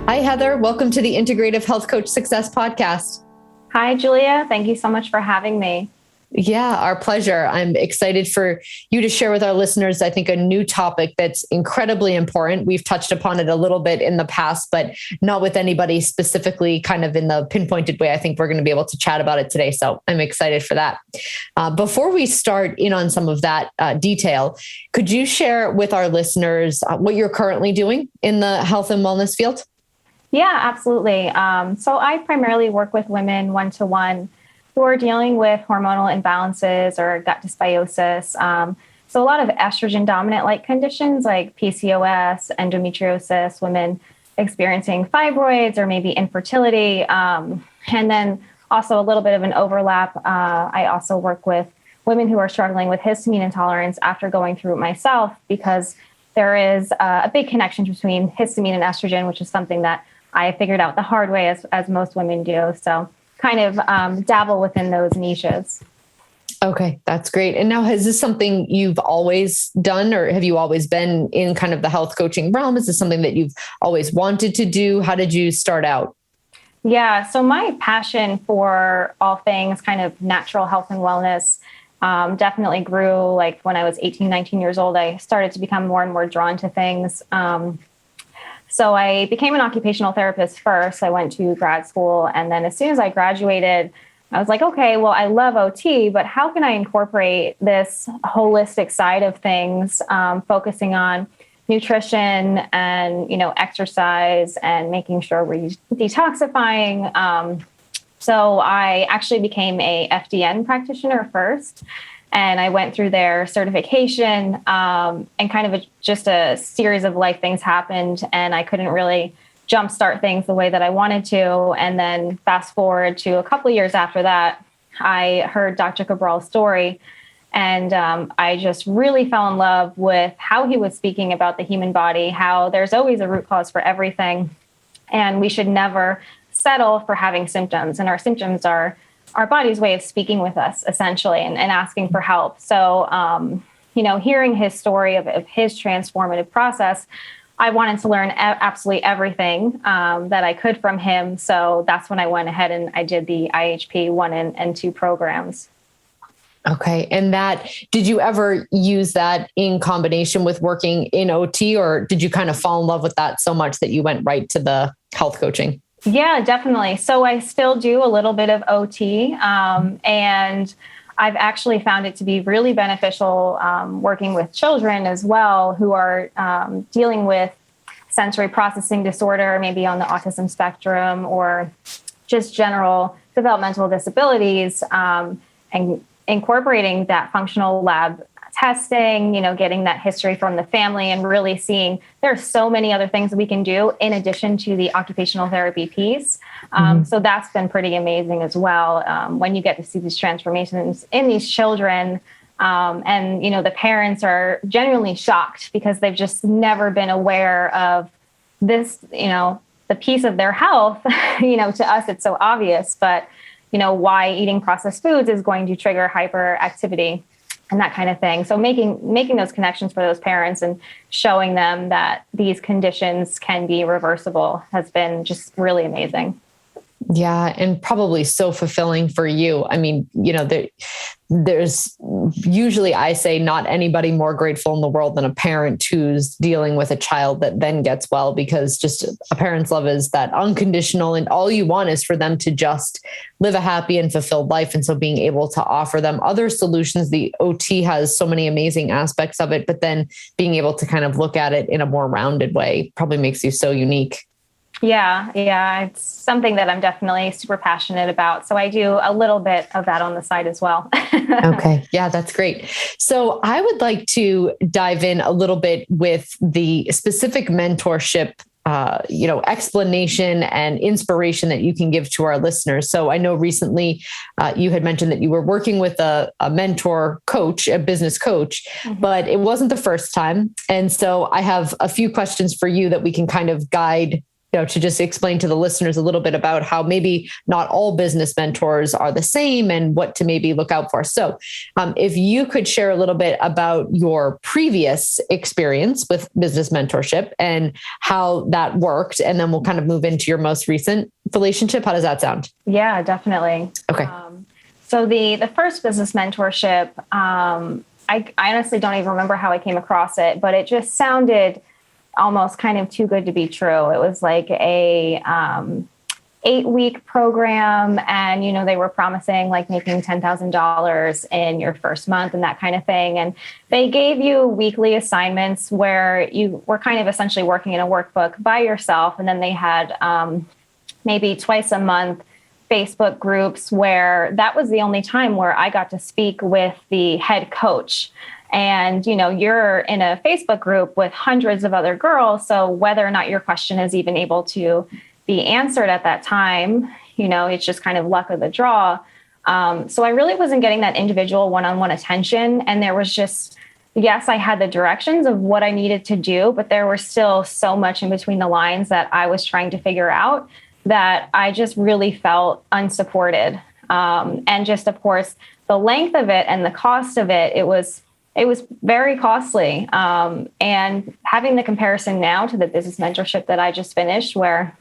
Hi, Heather. Welcome to the Integrative Health Coach Success Podcast. Hi, Julia. Thank you so much for having me. Yeah, our pleasure. I'm excited for you to share with our listeners, I think, a new topic that's incredibly important. We've touched upon it a little bit in the past, but not with anybody specifically kind of in the pinpointed way. I think we're going to be able to chat about it today. So I'm excited for that. Before we start in on some of that detail, could you share with our listeners what you're currently doing in the health and wellness field? Yeah, absolutely. So I primarily work with women one-to-one who are dealing with hormonal imbalances or gut dysbiosis. So a lot of estrogen dominant-like conditions like PCOS, endometriosis, women experiencing fibroids or maybe infertility. And then also a little bit of an overlap. I also work with women who are struggling with histamine intolerance after going through it myself, because there is a big connection between histamine and estrogen, which is something that I figured out the hard way, as most women do. So kind of dabble within those niches. Okay, that's great. And now, is this something you've always done, or have you always been in kind of the health coaching realm? Is this something that you've always wanted to do? How did you start out? Yeah, so my passion for all things kind of natural health and wellness definitely grew. Like when I was 18, 19 years old, I started to become more and more drawn to things. So I became an occupational therapist first. I went to grad school. And then as soon as I graduated, I was like, okay, well, I love OT, but how can I incorporate this holistic side of things, focusing on nutrition and, exercise and making sure we're detoxifying. So I actually became a FDN practitioner first. And I went through their certification, and kind of just a series of life things happened, and I couldn't really jumpstart things the way that I wanted to. And then fast forward to a couple of years after that, I heard Dr. Cabral's story, and I just really fell in love with how he was speaking about the human body, how there's always a root cause for everything, and we should never settle for having symptoms. And our symptoms are our body's way of speaking with us, essentially, and asking for help. So, hearing his story of his transformative process, I wanted to learn absolutely everything that I could from him. So that's when I went ahead and I did the IHP 1 and 2 programs. Okay. And did you ever use that in combination with working in OT, or did you kind of fall in love with that so much that you went right to the health coaching? Yeah, definitely. So I still do a little bit of OT, and I've actually found it to be really beneficial working with children as well who are dealing with sensory processing disorder, maybe on the autism spectrum, or just general developmental disabilities, and incorporating that functional lab testing, getting that history from the family, and really seeing there's so many other things that we can do in addition to the occupational therapy piece. So that's been pretty amazing as well. When you get to see these transformations in these children, and, the parents are genuinely shocked because they've just never been aware of this, the piece of their health. To us, it's so obvious, but, why eating processed foods is going to trigger hyperactivity and that kind of thing. So making those connections for those parents and showing them that these conditions can be reversible has been just really amazing. Yeah. And probably so fulfilling for you. I mean, there's usually, I say, not anybody more grateful in the world than a parent who's dealing with a child that then gets well, because just a parent's love is that unconditional, and all you want is for them to just live a happy and fulfilled life. And so being able to offer them other solutions, the OT has so many amazing aspects of it, but then being able to kind of look at it in a more rounded way probably makes you so unique. Yeah. It's something that I'm definitely super passionate about. So I do a little bit of that on the side as well. Okay. Yeah, that's great. So I would like to dive in a little bit with the specific mentorship, explanation and inspiration that you can give to our listeners. So I know recently you had mentioned that you were working with a mentor coach, a business coach, but it wasn't the first time. And so I have a few questions for you that we can kind of guide to just explain to the listeners a little bit about how maybe not all business mentors are the same and what to maybe look out for. So if you could share a little bit about your previous experience with business mentorship and how that worked, and then we'll kind of move into your most recent relationship. How does that sound? Yeah, definitely. Okay. So the first business mentorship, I honestly don't even remember how I came across it, but it just sounded almost kind of too good to be true. It was like a 8-week program, and they were promising like making $10,000 in your first month and that kind of thing. And they gave you weekly assignments where you were kind of essentially working in a workbook by yourself, and then they had maybe twice a month Facebook groups where that was the only time where I got to speak with the head coach. And, you're in a Facebook group with hundreds of other girls. So whether or not your question is even able to be answered at that time, it's just kind of luck of the draw. So I really wasn't getting that individual one-on-one attention. And there was just, yes, I had the directions of what I needed to do, but there was still so much in between the lines that I was trying to figure out that I just really felt unsupported. And just, of course, the length of it and the cost of it, it was very costly. And having the comparison now to the business mentorship that I just finished, where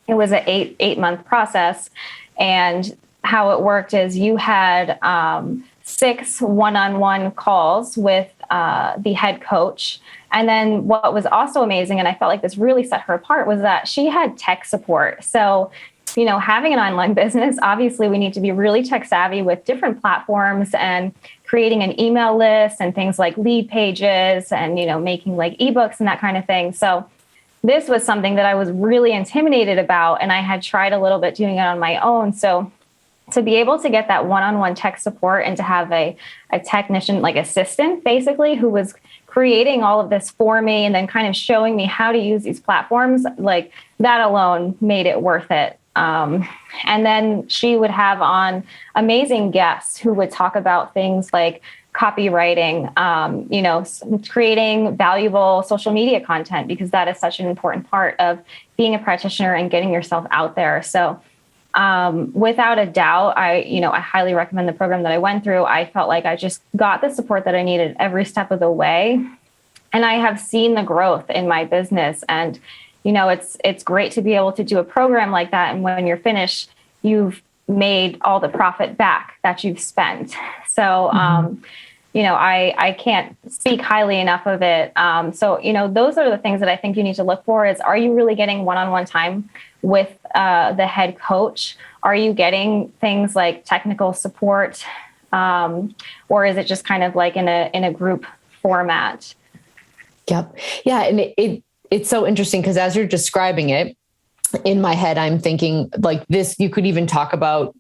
it was an eight-month process, and how it worked is you had 6 one-on-one calls with the head coach. And then what was also amazing, and I felt like this really set her apart, was that she had tech support. So, having an online business, obviously we need to be really tech savvy with different platforms and creating an email list and things like lead pages and, making like ebooks and that kind of thing. So this was something that I was really intimidated about, and I had tried a little bit doing it on my own. So to be able to get that one-on-one tech support and to have a technician, like assistant, basically, who was creating all of this for me and then kind of showing me how to use these platforms, like that alone made it worth it. And then she would have on amazing guests who would talk about things like copywriting, creating valuable social media content, because that is such an important part of being a practitioner and getting yourself out there. So without a doubt, I highly recommend the program that I went through. I felt like I just got the support that I needed every step of the way. And I have seen the growth in my business. And, it's great to be able to do a program like that. And when you're finished, you've made all the profit back that you've spent. So, I can't speak highly enough of it. So, those are the things that I think you need to look for is, are you really getting one-on-one time with the head coach? Are you getting things like technical support? Or is it just kind of like in a group format? Yep. Yeah. And it's so interesting because as you're describing it, in my head, I'm thinking like this, you could even talk about,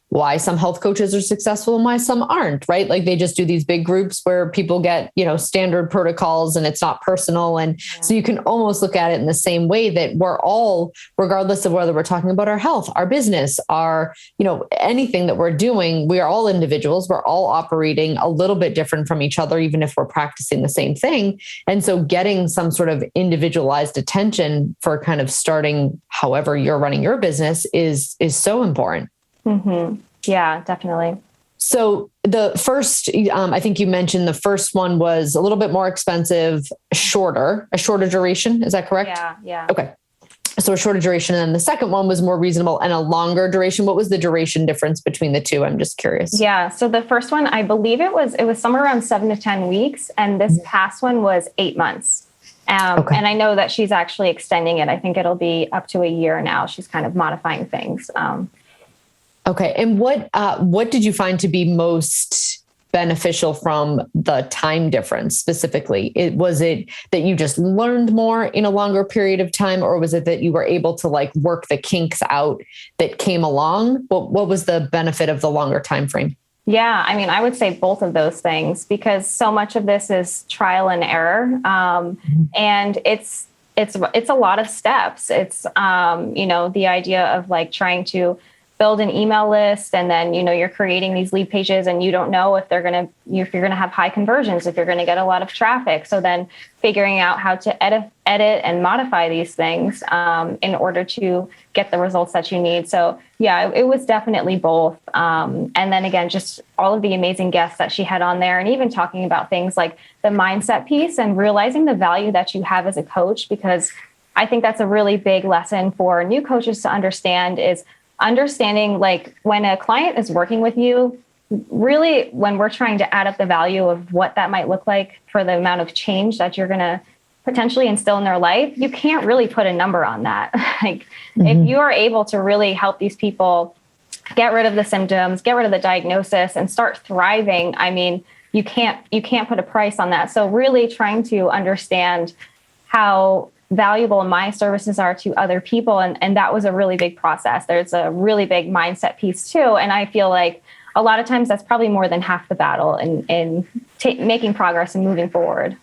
why some health coaches are successful and why some aren't, right? Like they just do these big groups where people get, standard protocols and it's not personal. And so you can almost look at it in the same way that we're all, regardless of whether we're talking about our health, our business, our, anything that we're doing, we are all individuals. We're all operating a little bit different from each other, even if we're practicing the same thing. And so getting some sort of individualized attention for kind of starting however you're running your business is so important. Mm-hmm. Yeah, definitely. So the first, I think you mentioned the first one was a little bit more expensive, a shorter duration. Is that correct? Yeah. Okay. So a shorter duration. And then the second one was more reasonable and a longer duration. What was the duration difference between the two? I'm just curious. Yeah. So the first one, I believe it was somewhere around 7 to 10 weeks. And this past one was 8 months. Okay. And I know that she's actually extending it. I think it'll be up to a year now. She's kind of modifying things. Okay. And what did you find to be most beneficial from the time difference specifically? Was it that you just learned more in a longer period of time, or was it that you were able to like work the kinks out that came along? What was the benefit of the longer time frame? Yeah, I mean, I would say both of those things, because so much of this is trial and error. And it's a lot of steps. It's, the idea of like trying to build an email list, and then, you're creating these lead pages and you don't know if you're going to have high conversions, if you're going to get a lot of traffic. So then figuring out how to edit and modify these things in order to get the results that you need. So yeah, it was definitely both. And then again, just all of the amazing guests that she had on there, and even talking about things like the mindset piece and realizing the value that you have as a coach, because I think that's a really big lesson for new coaches to understand, is understanding, like, when a client is working with you, really when we're trying to add up the value of what that might look like for the amount of change that you're going to potentially instill in their life, you can't really put a number on that. Like, if you are able to really help these people get rid of the symptoms, get rid of the diagnosis, and start thriving, I mean, you can't put a price on that. So really trying to understand how valuable my services are to other people. And that was a really big process. There's a really big mindset piece too. And I feel like a lot of times that's probably more than half the battle in making progress and moving forward.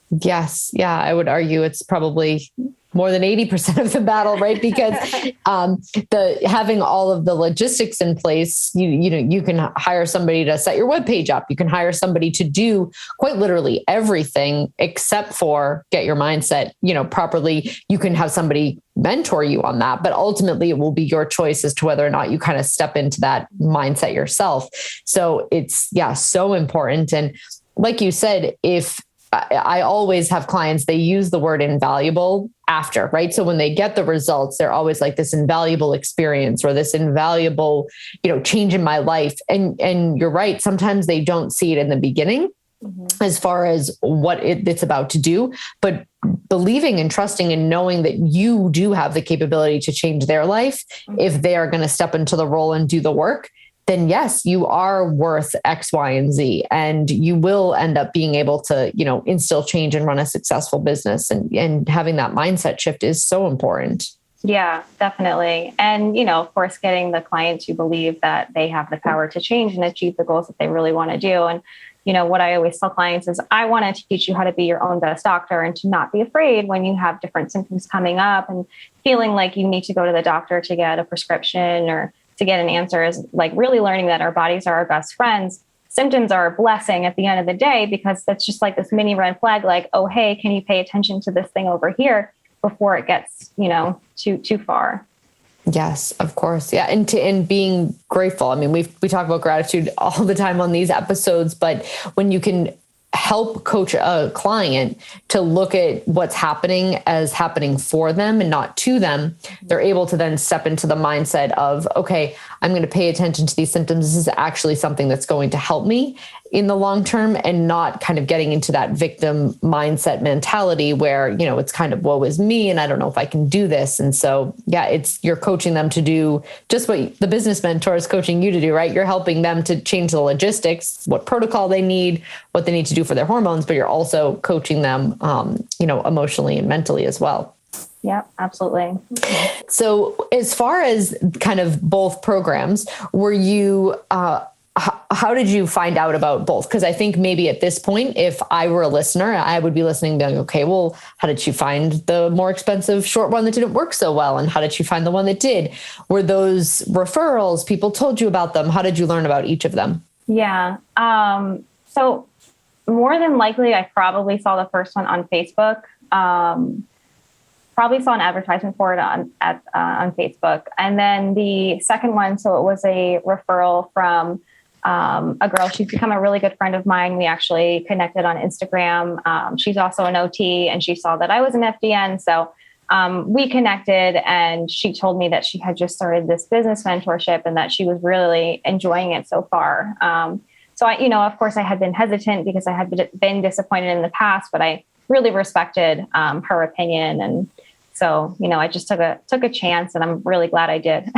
Yes. Yeah. I would argue it's probably more than 80% of the battle, right? Because having all of the logistics in place, you can hire somebody to set your webpage up. You can hire somebody to do quite literally everything except for get your mindset, properly. You can have somebody mentor you on that, but ultimately it will be your choice as to whether or not you kind of step into that mindset yourself. So it's, so important. And like you said, if I always have clients, they use the word invaluable after, right? So when they get the results, they're always like, this invaluable experience or this invaluable, change in my life. And you're right. Sometimes they don't see it in the beginning as far as what it's about to do, but believing and trusting and knowing that you do have the capability to change their life if they are going to step into the role and do the work, then yes, you are worth X, Y, and Z, and you will end up being able to, instill change and run a successful business. And having that mindset shift is so important. Yeah, definitely. And, of course, getting the client to believe that they have the power to change and achieve the goals that they really want to do. And, what I always tell clients is I want to teach you how to be your own best doctor and to not be afraid when you have different symptoms coming up and feeling like you need to go to the doctor to get a prescription or to get an answer, is like really learning that our bodies are our best friends. Symptoms are a blessing at the end of the day, because that's just like this mini red flag, like, oh, hey, can you pay attention to this thing over here before it gets, too far. Yes, of course. Yeah. And being grateful. I mean, we talk about gratitude all the time on these episodes, but when you can help coach a client to look at what's happening as happening for them and not to them, they're able to then step into the mindset of, okay, I'm going to pay attention to these symptoms. This is actually something that's going to help me in the long term, and not kind of getting into that victim mindset mentality where, it's kind of woe is me and I don't know if I can do this. And so, you're coaching them to do just what the business mentor is coaching you to do, right? You're helping them to change the logistics, what protocol they need, what they need to do for their hormones, but you're also coaching them, emotionally and mentally as well. Yeah, absolutely. So as far as kind of both programs, were you, how did you find out about both? Because I think maybe at this point, if I were a listener, I would be listening, being like, okay, well, how did you find the more expensive short one that didn't work so well? And how did you find the one that did? Were those referrals? People told you about them? How did you learn about each of them? Yeah. So more than likely, I probably saw the first one on Facebook. Probably saw an advertisement for it on Facebook. And then the second one, so it was a referral from a girl. She's become a really good friend of mine. We actually connected on Instagram. She's also an OT, and she saw that I was an FDN. So we connected, and she told me that she had just started this business mentorship and that she was really enjoying it so far. So I, of course I had been hesitant because I had been disappointed in the past, but I really respected her opinion. And so, I just took a chance, and I'm really glad I did.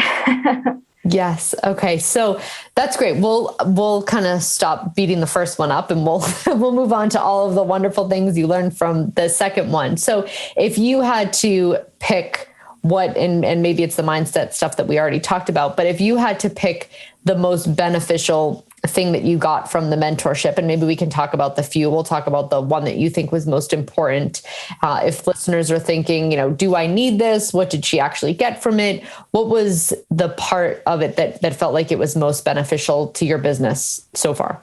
Yes. Okay. So that's great. We'll kind of stop beating the first one up, and we'll move on to all of the wonderful things you learned from the second one. So if you had to pick and maybe it's the mindset stuff that we already talked about, but if you had to pick the most beneficial thing that you got from the mentorship? And maybe we can talk about the few. We'll talk about the one that you think was most important. If listeners are thinking, do I need this? What did she actually get from it? What was the part of it that felt like it was most beneficial to your business so far?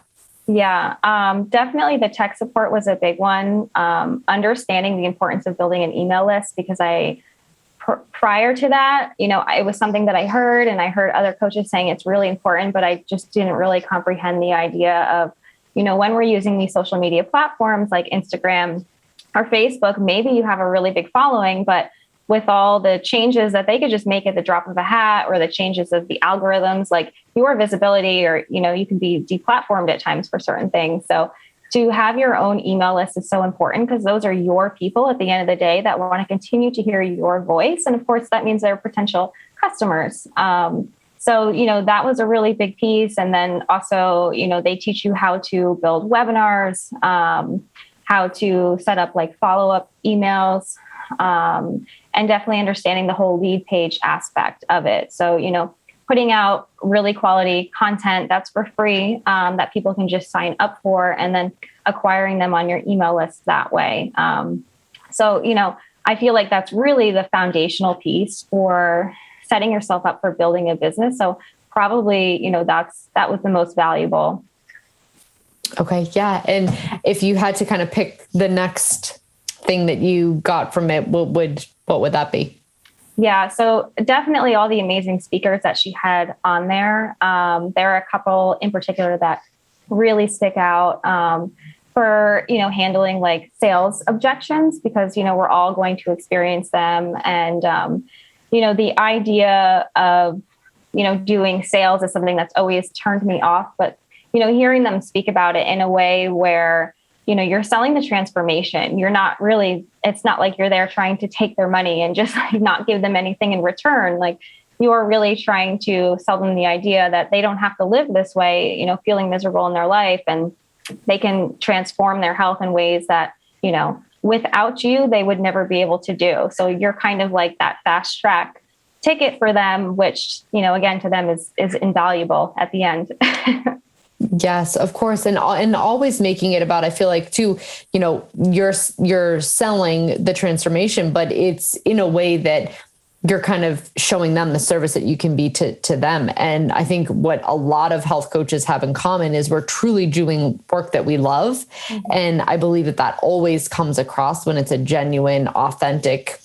Yeah, definitely the tech support was a big one. Understanding the importance of building an email list, because prior to that, it was something that I heard, and I heard other coaches saying it's really important, but I just didn't really comprehend the idea of, when we're using these social media platforms like Instagram or Facebook, maybe you have a really big following, but with all the changes that they could just make at the drop of a hat, or the changes of the algorithms, like your visibility, or, you can be deplatformed at times for certain things. So to have your own email list is so important, because those are your people at the end of the day that want to continue to hear your voice. And of course, that means they're potential customers. So, that was a really big piece. And then also, they teach you how to build webinars, how to set up like follow-up emails, and definitely understanding the whole lead page aspect of it. So, putting out really quality content that's for free, that people can just sign up for, and then acquiring them on your email list that way. So, I feel like that's really the foundational piece for setting yourself up for building a business. So probably, that was the most valuable. Okay. Yeah. And if you had to kind of pick the next thing that you got from it, what would that be? Yeah, so definitely all the amazing speakers that she had on there. There are a couple in particular that really stick out for, handling like sales objections, because, we're all going to experience them. And, the idea of, doing sales is something that's always turned me off. But, hearing them speak about it in a way where, you're selling the transformation. It's not like you're there trying to take their money and just like not give them anything in return. Like, you are really trying to sell them the idea that they don't have to live this way, feeling miserable in their life, and they can transform their health in ways that, without you, they would never be able to do. So you're kind of like that fast track ticket for them, which, again, to them is invaluable at the end. Yes, of course. And always making it about, I feel like too, you're selling the transformation, but it's in a way that you're kind of showing them the service that you can be to them. And I think what a lot of health coaches have in common is we're truly doing work that we love. Mm-hmm. And I believe that always comes across when it's a genuine, authentic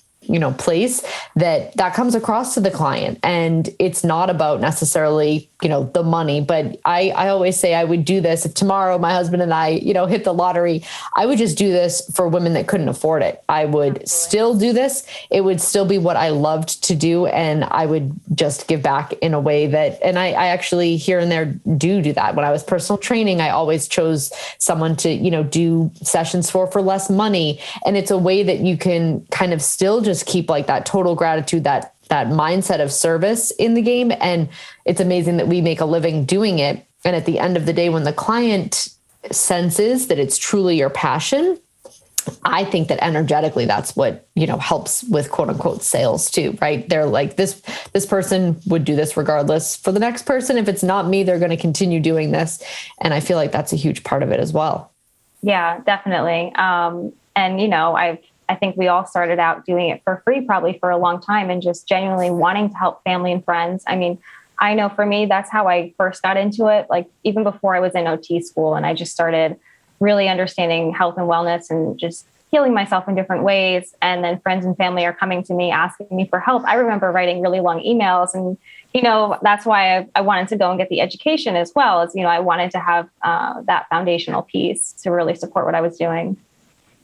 place that comes across to the client. And it's not about necessarily, the money, but I always say I would do this if tomorrow my husband and I, hit the lottery. I would just do this for women that couldn't afford it. I would still do this. It would still be what I loved to do. And I would just give back in a way that, and I actually here and there do that. When I was personal training, I always chose someone to, do sessions for less money. And it's a way that you can kind of still just keep like that total gratitude, that mindset of service in the game. And it's amazing that we make a living doing it. And at the end of the day, when the client senses that it's truly your passion, I think that energetically, that's what, helps with quote unquote sales too, right? They're like, this person would do this regardless. For the next person, if it's not me, they're going to continue doing this. And I feel like that's a huge part of it as well. Yeah, definitely. And, I think we all started out doing it for free, probably for a long time, and just genuinely wanting to help family and friends. I mean, I know for me, that's how I first got into it. Like even before I was in OT school, and I just started really understanding health and wellness and just healing myself in different ways. And then friends and family are coming to me, asking me for help. I remember writing really long emails, and, that's why I wanted to go and get the education as well as, I wanted to have that foundational piece to really support what I was doing.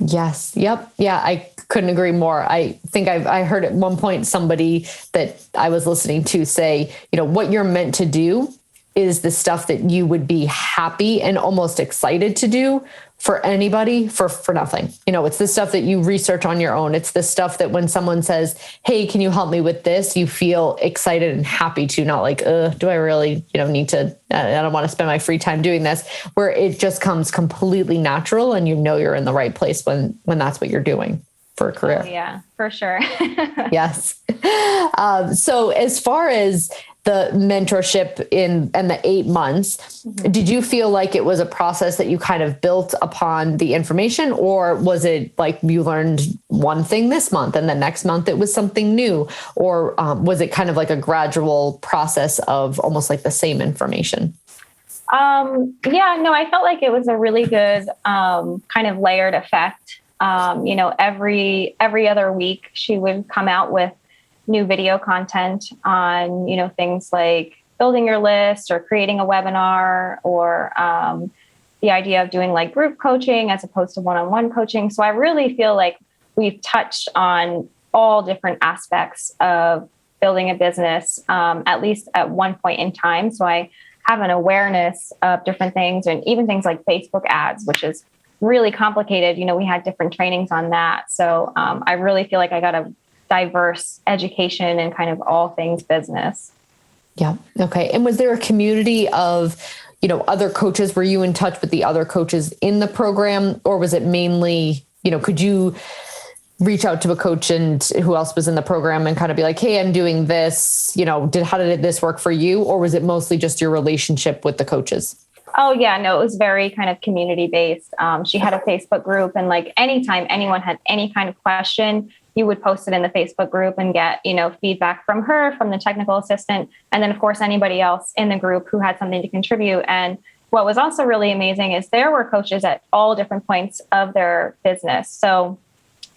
Yes. Yep. Yeah. I couldn't agree more. I think I heard at one point somebody that I was listening to say, what you're meant to do is the stuff that you would be happy and almost excited to do for anybody for nothing. It's the stuff that you research on your own. It's the stuff that when someone says, hey, can you help me with this? You feel excited and happy to, not like, do I really, need to, I don't want to spend my free time doing this, where it just comes completely natural and you're in the right place when that's what you're doing for a career. Oh, yeah, for sure. Yes. So as far as the mentorship and the 8 months, did you feel like it was a process that you kind of built upon the information, or was it like you learned one thing this month and the next month it was something new, or was it kind of like a gradual process of almost like the same information? I felt like it was a really good kind of layered effect. Every other week she would come out with new video content on, things like building your list or creating a webinar, or the idea of doing like group coaching as opposed to one-on-one coaching. So I really feel like we've touched on all different aspects of building a business, at least at one point in time. So I have an awareness of different things, and even things like Facebook ads, which is really complicated. We had different trainings on that. So I really feel like I got a diverse education in kind of all things business. Yeah. Okay. And was there a community of, other coaches? Were you in touch with the other coaches in the program, or was it mainly, could you reach out to a coach and who else was in the program and kind of be like, hey, I'm doing this, how did this work for you? Or was it mostly just your relationship with the coaches? Oh yeah, no, it was very kind of community based. She had a Facebook group, and like anytime anyone had any kind of question, you would post it in the Facebook group and get, feedback from her, from the technical assistant. And then of course, anybody else in the group who had something to contribute. And what was also really amazing is there were coaches at all different points of their business. So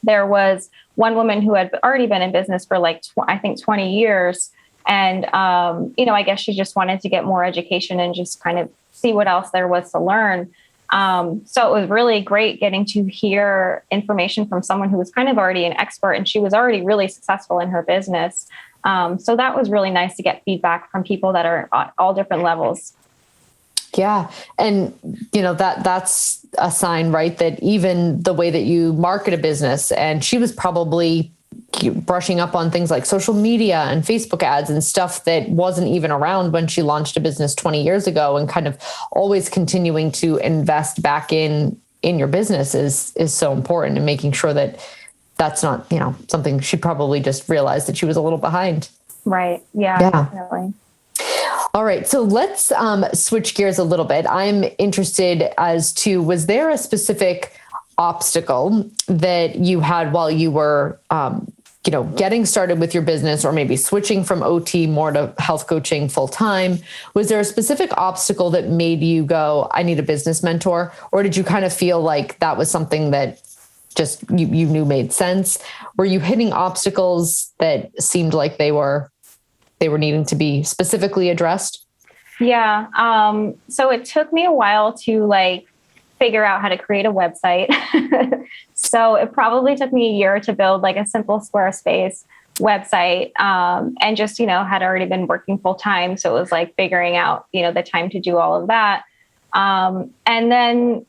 there was one woman who had already been in business for like, I think 20 years. And, I guess she just wanted to get more education and just kind of see what else there was to learn. So it was really great getting to hear information from someone who was kind of already an expert, and she was already really successful in her business. So that was really nice to get feedback from people that are at all different levels. Yeah. And, that's a sign, right? That even the way that you market a business, and she was probably brushing up on things like social media and Facebook ads and stuff that wasn't even around when she launched a business 20 years ago, and kind of always continuing to invest back in your business is so important, and making sure that that's not, something she probably just realized that she was a little behind. Right. Yeah. Definitely. All right. So let's switch gears a little bit. I'm interested as to, was there a specific obstacle that you had while you were, getting started with your business, or maybe switching from OT more to health coaching full time? Was there a specific obstacle that made you go, I need a business mentor? Or did you kind of feel like that was something that just you knew made sense? Were you hitting obstacles that seemed like they were needing to be specifically addressed? Yeah. So it took me a while to figure out how to create a website. So it probably took me a year to build like a simple Squarespace website, and just, had already been working full time. So it was like figuring out, the time to do all of that. And then,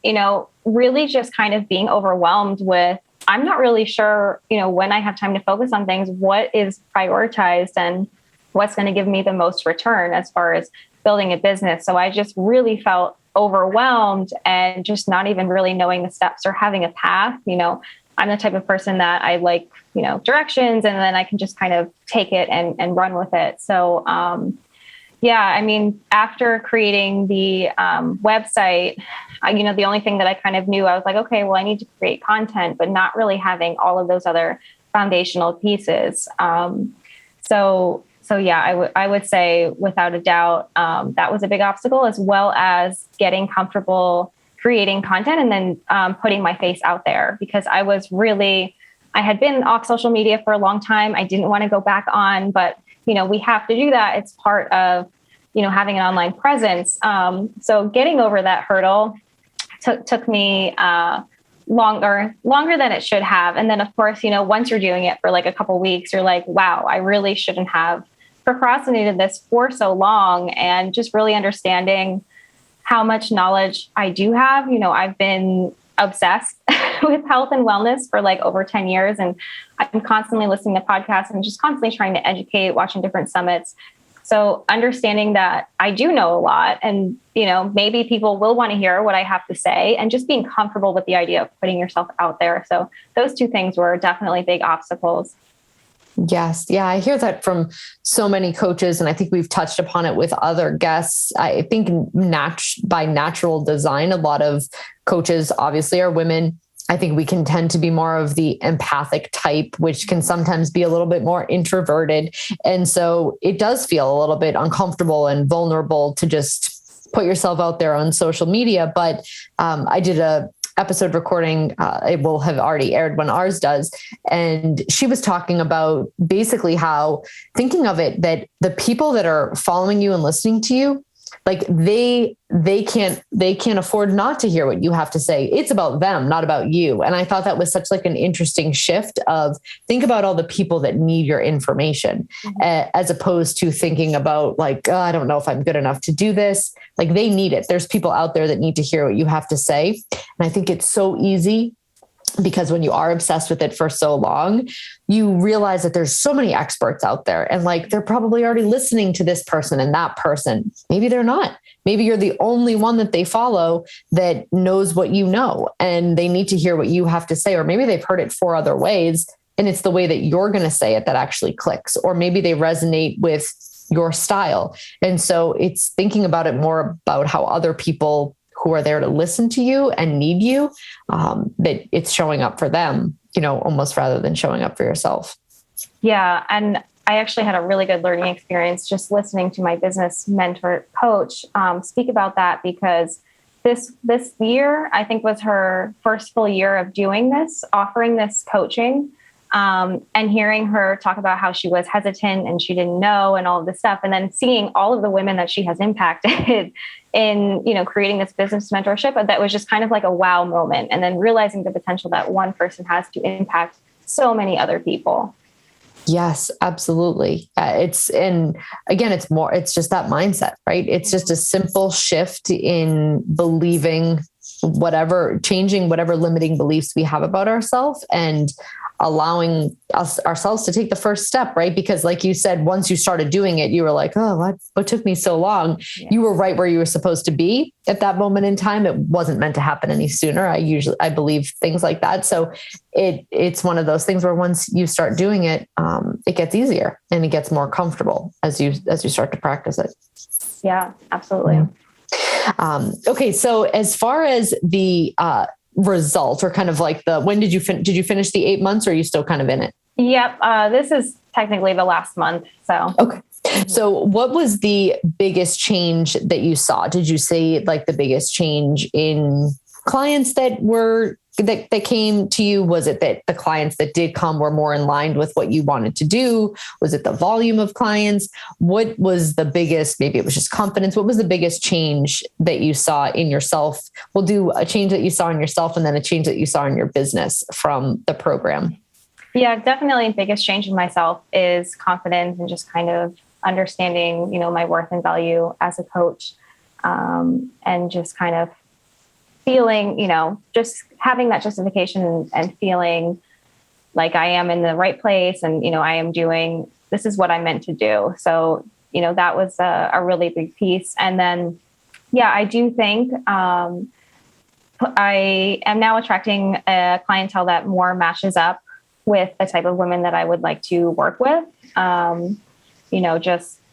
really just kind of being overwhelmed with, I'm not really sure, when I have time to focus on things, what is prioritized and what's going to give me the most return as far as building a business. So I just really felt overwhelmed and just not even really knowing the steps or having a path. I'm the type of person that I like, directions, and then I can just kind of take it and run with it. So, after creating the website, the only thing that I kind of knew, I was like, okay, well, I need to create content, but not really having all of those other foundational pieces. So yeah, I would say without a doubt, that was a big obstacle, as well as getting comfortable creating content and then putting my face out there, because I had been off social media for a long time. I didn't want to go back on, but we have to do that. It's part of, having an online presence. So getting over that hurdle took me longer than it should have. And then of course, once you're doing it for like a couple of weeks, you're like, wow, I really shouldn't have procrastinated this for so long. And just really understanding how much knowledge I do have. I've been obsessed with health and wellness for like over 10 years. And I'm constantly listening to podcasts and just constantly trying to educate, watching different summits. So understanding that I do know a lot, and, maybe people will want to hear what I have to say, and just being comfortable with the idea of putting yourself out there. So those two things were definitely big obstacles. Yes. Yeah. I hear that from so many coaches. And I think we've touched upon it with other guests. I think by natural design, a lot of coaches obviously are women. I think we can tend to be more of the empathic type, which can sometimes be a little bit more introverted. And so it does feel a little bit uncomfortable and vulnerable to just put yourself out there on social media. But I did a episode recording, it will have already aired when ours does. And she was talking about basically how, thinking of it, that the people that are following you and listening to you, like they can't afford not to hear what you have to say. It's about them, not about you. And I thought that was such like an interesting shift of, think about all the people that need your information, as opposed to thinking about like, oh, I don't know if I'm good enough to do this. Like, they need it. There's people out there that need to hear what you have to say. And I think it's so easy, because when you are obsessed with it for so long, you realize that there's so many experts out there, and like, they're probably already listening to this person and that person. Maybe they're not. Maybe you're the only one that they follow that knows what you know, and they need to hear what you have to say. Or maybe they've heard it 4 other ways, and it's the way that you're going to say it that actually clicks. Or maybe they resonate with your style. And so it's thinking about it more about how other people who are there to listen to you and need you, that it's showing up for them, almost rather than showing up for yourself. Yeah. And I actually had a really good learning experience just listening to my business mentor coach speak about that, because this year, I think, was her first full year of doing this, offering this coaching, and hearing her talk about how she was hesitant and she didn't know and all of this stuff. And then seeing all of the women that she has impacted in, creating this business mentorship, that was just kind of like a wow moment. And then realizing the potential that one person has to impact so many other people. Yes, absolutely. It's just that mindset, right? It's just a simple shift in believing changing whatever limiting beliefs we have about ourselves, and allowing ourselves to take the first step, right? Because like you said, once you started doing it, you were like, oh, what took me so long? Yeah. You were right where you were supposed to be at that moment in time. It wasn't meant to happen any sooner. I believe things like that. So it's one of those things where once you start doing it, it gets easier and it gets more comfortable as you start to practice it. Yeah, absolutely. Yeah. Okay. So as far as the, result, or kind of like when did you finish the 8 months, or are you still kind of in it? Yep. This is technically the last month. So, okay. So what was the biggest change that you saw? Did you see like the biggest change in clients that came to you? Was it that the clients that did come were more in line with what you wanted to do? Was it the volume of clients? What was the biggest, maybe it was just confidence. What was the biggest change that you saw in yourself? We'll do a change that you saw in yourself and then a change that you saw in your business from the program. Yeah, definitely the biggest change in myself is confidence and just kind of understanding, my worth and value as a coach, and just kind of feeling, just having that justification and feeling like I am in the right place and, this is what I'm meant to do. So, that was a really big piece. And then, yeah, I do think I am now attracting a clientele that more matches up with the type of women that I would like to work with.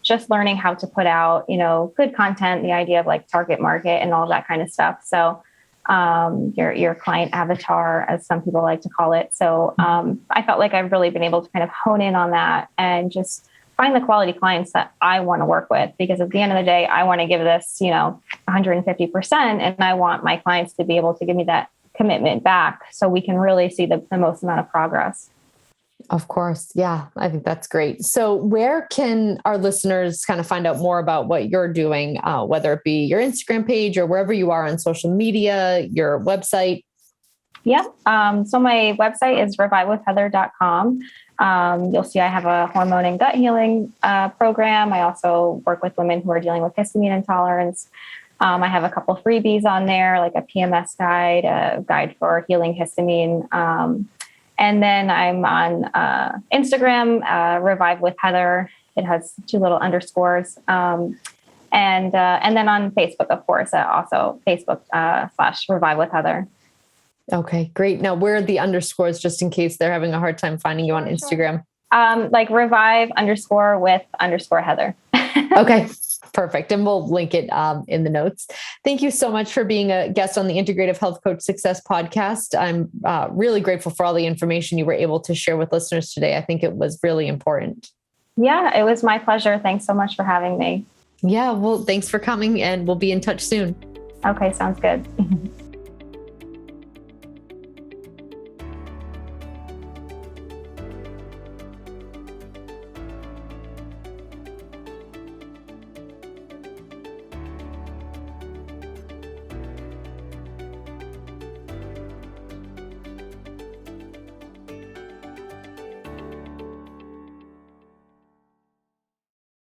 Just learning how to put out, good content, the idea of like target market and all that kind of stuff. So your client avatar, as some people like to call it. So I felt like I've really been able to kind of hone in on that and just find the quality clients that I want to work with, because at the end of the day, I want to give this, 150%. And I want my clients to be able to give me that commitment back so we can really see the most amount of progress. Of course. Yeah, I think that's great. So where can our listeners kind of find out more about what you're doing, whether it be your Instagram page or wherever you are on social media, your website? Yeah. So my website is revivewithheather.com. You'll see I have a hormone and gut healing program. I also work with women who are dealing with histamine intolerance. I have a couple of freebies on there, like a PMS guide, a guide for healing histamine. And then I'm on Instagram, Revive with Heather. It has 2 little underscores. And then on Facebook, of course, also Facebook /Revive with Heather. Okay, great. Now, where are the underscores, just in case they're having a hard time finding you on Instagram? Like revive_with_Heather. Okay, perfect. And we'll link it in the notes. Thank you so much for being a guest on the Integrative Health Coach Success Podcast. I'm really grateful for all the information you were able to share with listeners today. I think it was really important. Yeah, it was my pleasure. Thanks so much for having me. Yeah, well, thanks for coming, and we'll be in touch soon. Okay, sounds good.